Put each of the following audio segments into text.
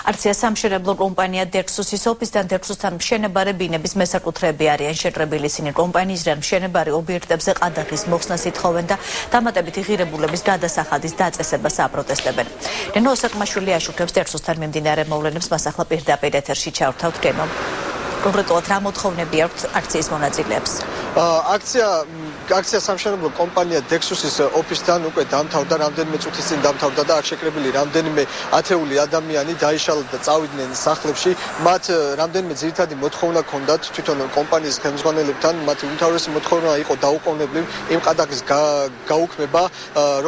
Arția სამშენებლო კომპანია Dexus-ის ოფისთან Dexus-თან მშენებარე ბინების მესაკუთრეები არიან შეჭრებილი ისინი კომპანიისგან მშენებარე ობიექტებზე ყადაღის მოხსნას ითხოვენ და დამატებითი ღირებულების გადასახადის დაწესებას აპროტესტებენ. რენო საკმაშვილი აშუქებს Dexus-თან მიმდინარე მოვლენებს მას ახლა პირდაპირ ეთერში ჩავთავთ რენო. Კონკრეტულად რა მოთხოვნები აქვთ აქციის მონაწილეებს? აქცია სამშენებლო კომპანია Dexus-ის ოფისთან უკვე დამთავრდა, რამდენიმე წუთის წინ დამთავრდა და აქ შეკრებილი რამდენიმე ათეული ადამიანი დაიშალა და წავიდნენ სახლებში. მათ რამდენიმე ძირითადი მოთხოვნა ჰქონდათ თვითონ კომპანიის ხელმძღვანელებთან, მათი უმთავრესი მოთხოვნა იყო დაუყოვნებლივ იმ ყადაღის გაუქმება,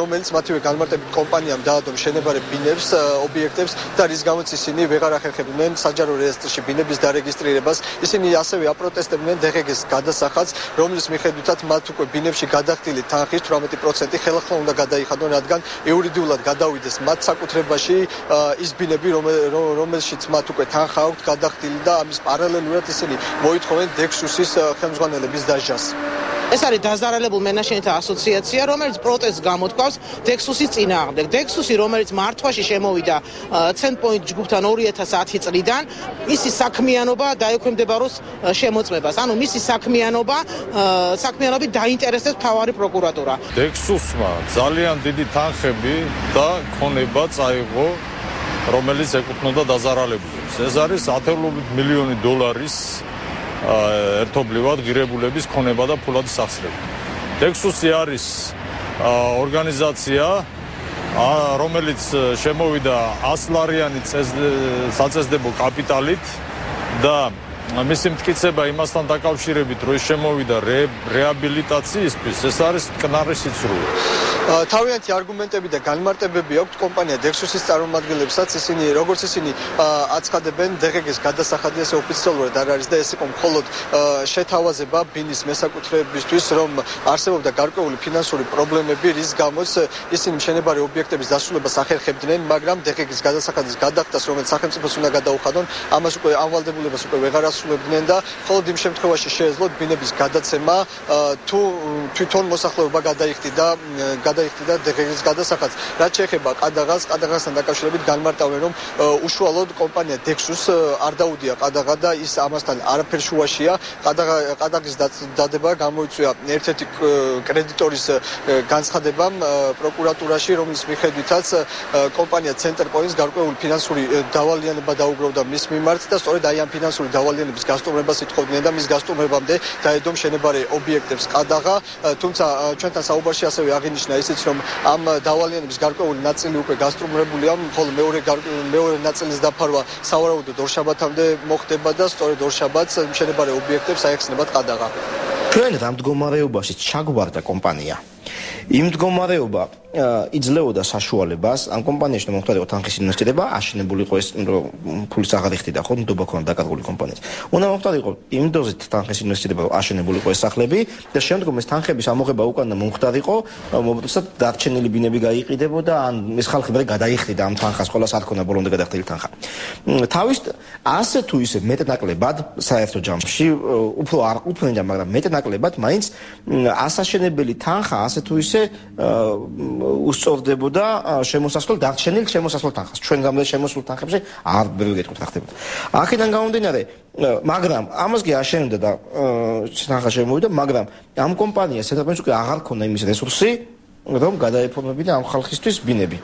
რომელიც მათივე განმარტებით კომპანიამ დაადო მშენებარე ბინებს, ობიექტებს და რის გამოც ისინი ვეღარ ახერხებდნენ საჯარო რეესტრში ბინების დარეგისტრირებას. ისინი ასევე აპროტესტებდნენ DGG-ს გადასახადს, რომლის მიხედვითაც მათ უკვე ბინებში გადახდილი თანხის 18% ხელახლა უნდა გადაიხადონ, რადგან იურიდიულად გადავიდეს მათ საკუთრებაში ის ბინები, რომელშიც მათ უკვე თანხა აქვთ გადახდილი და ამის პარალელურად ისინი მოითხოვენ Dexus-ის ხელმძღვანელების დასჯას. ეს არის დაზარალებულ მენაშენთა ასოციაცია, რომელიც პროტესტს გამოთქვავს Dexus-ის წინააღმდეგ. Dexus-ი, რომელიც მართვაში შემოვიდა Centpoint ჯგუფთან 2010 წლიდან, მისი საქმიანობა დაექვემდებაროს შემოწმებას. ანუ მისი საქმიანობით დაინტერესებს მთავარი პროკურატურა. Dexus-მა ძალიან დიდი თანხები და ქონება წაიღო, რომელიც ეკუთვნოდა დაზარალებულებს. ეს არის ათეულობით მილიონი დოლარის ერთობლივად ღირებულების ქონება და ფულადი სახსრება. Dexus-ი არის ორგანიზაცია, რომელიც შემოვიდა 100 ლარიანი საწესდებო კაპიტალით და მისი მტკიცება იმასთან დაკავშირებით, რომ ის შემოვიდა რეაბილიტაციისთვის, ეს არის მტკნარი სიცრუე. თავიანთი არგუმენტები და განმარტებები აქვთ კომპანია Dexus-ის წარმომადგენლებსაც, როგორც ისინი აცხადებენ, DGG-ს გადასახადი ესე ოფიციალურად არ არის და ეს იყო მხოლოდ შეთავაზება ბინის მესაკუთრეებისთვის, რომ არსებობდა გარკვეული ფინანსური პრობლემები, რის გამოც ისინი მშენებარე ობიექტების დასრულებას ახერხებდნენ, მაგრამ DGG-ის გადასახადის გადახდას, რომელიც სახელმწიფოს უნდა გადაუხადონ, ამას უკვე ამვალდებულებას უკვე ვეღარ ასრულებდნენ და მხოლოდ იმ შემთხვევაში შეეძლოთ ბინების გადაცემა, თუ თვითონ მოსახლეობა გადაიხდიდა DGG-ის გადასახადს. რაც შეეხება ყადაღასთან დაკავშირებით განმარტავენ, რომ უშუალოდ კომპანია Dexus არ დაუდია ყადაღა და ის ამასთან არაფერ შუაშია. ყადაღის დადება გამოიწვია ერთ-ერთი კრედიტორის განცხადებამ პროკურატურაში, რომლის მიხედვითაც კომპანია Centpoint-ს გარკვეული ფინანსური დავალიანება დაუგროვდა მის მიმართ და სწორედ აი ამ ფინანსური დავალიანების გასტუმრებას ითხოვდნენ და მის გასტუმრებამდე დაედო მშენებარე ობიექტებს ყადაღა, თუმცა ჩვენთან საუბარში ასევე აღინიშნა ისიც, რომ ამ დავალიანების გარკვეული ნაწილი უკვე გასტუმრებულია, ხოლო მეორე ნაწილის დაფარვა სავარაუდოდ ორშაბათამდე მოხდება და სწორედ ორშაბათს მშენებარე ობიექტებს აეხსნებათ ყადაღა. ჩვენ რა მდგომარეობაში ჩაგვარდა კომპანია? იმ მდგომარეობა იძლეოდა საშუალებას ამ კომპანიაში რომ მოხდარიყო თანხის ინვესტირება, აშენებული იყო ეს ფულის აღარ იხდიდა ხო, ნდობა ქონდა დაკარგული კომპანიის. უნდა მოხდარიყო იმ დოზით თანხის ინვესტირება, რომ აშენებული იყო ეს სახლები და შემდგომ ეს თანხების ამოღება უკან მომხდარიყო, მოკლედ დარჩენილი ბინები გაიყიდებოდა, ან ეს ხალხი მე გადაიხდიდა ამ თანხას, ყოველას არ ქონდა ბოლომდე გადახდილი თანხა. თავის ასე თუ ისე მეტნაკლებად საერთო ჯამში უფრო არ ყოფნიდა, მაგრამ მეტნაკლებად მაინც ასაშენებელი თანხა ასე თუ ისე უსწორდებოდა შემოსასვლელ დარჩენილ შემოსასვლელ თანხას. ჩვენ გამდე შემოსულ თანხებში არ ვიგეთქვით რა ხდებოდა. აქედან გამომდინარე, მაგრამ ამას კი აშენდა და თანხა შემოვიდა, მაგრამ ამ კომპანიას ერთადერთი უკვე აღარ ქონდა იმის რესურსი, რომ გადაეფორმებინა ამ ხალხისთვის ბინები.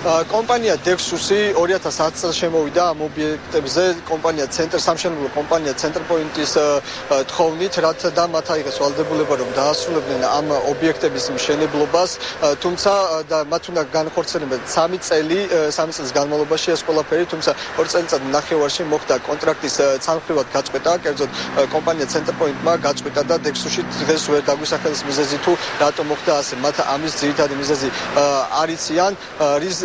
კომპანია Dexus-ი 2010 წელს შემოვიდა ამ ობიექტებზე კომპანია სამშენებლო კომპანია Centpoint-ის თხოვნით, რათა და მათ აიღეს ვალდებულება, რომ დაასრულებდნენ ამ ობიექტების მშენებლობას, თუმცა და მათ უნდა განხორციელებდნენ 3 წლის განმავლობაში ეს ყველაფერი, თუმცა 2 წელიწად ნახევარში მოხდა კონტრაქტის ცალმხრივად გაწყვეტა, კერძოდ კომპანია Centpoint-მა გაწყვეტა და Dexus-ი დღეს ვერ დაგვისახელს მიზეზი თუ რატომ მოხდა ასე. მათ ამის ძირითადი მიზეზი არ იციან,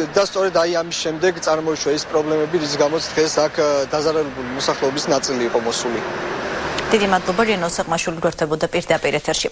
და სწორედ აი ამის შემდეგ წარმოიშვა ის პრობლემები, რის გამოც დღეს აქ დაზარალებული მოსახლეობის ნაწილი იყო მოსული. დიდი მადლობა, რენო საკმაშვილი გვერდებოდა პირდაპირ ეთერში.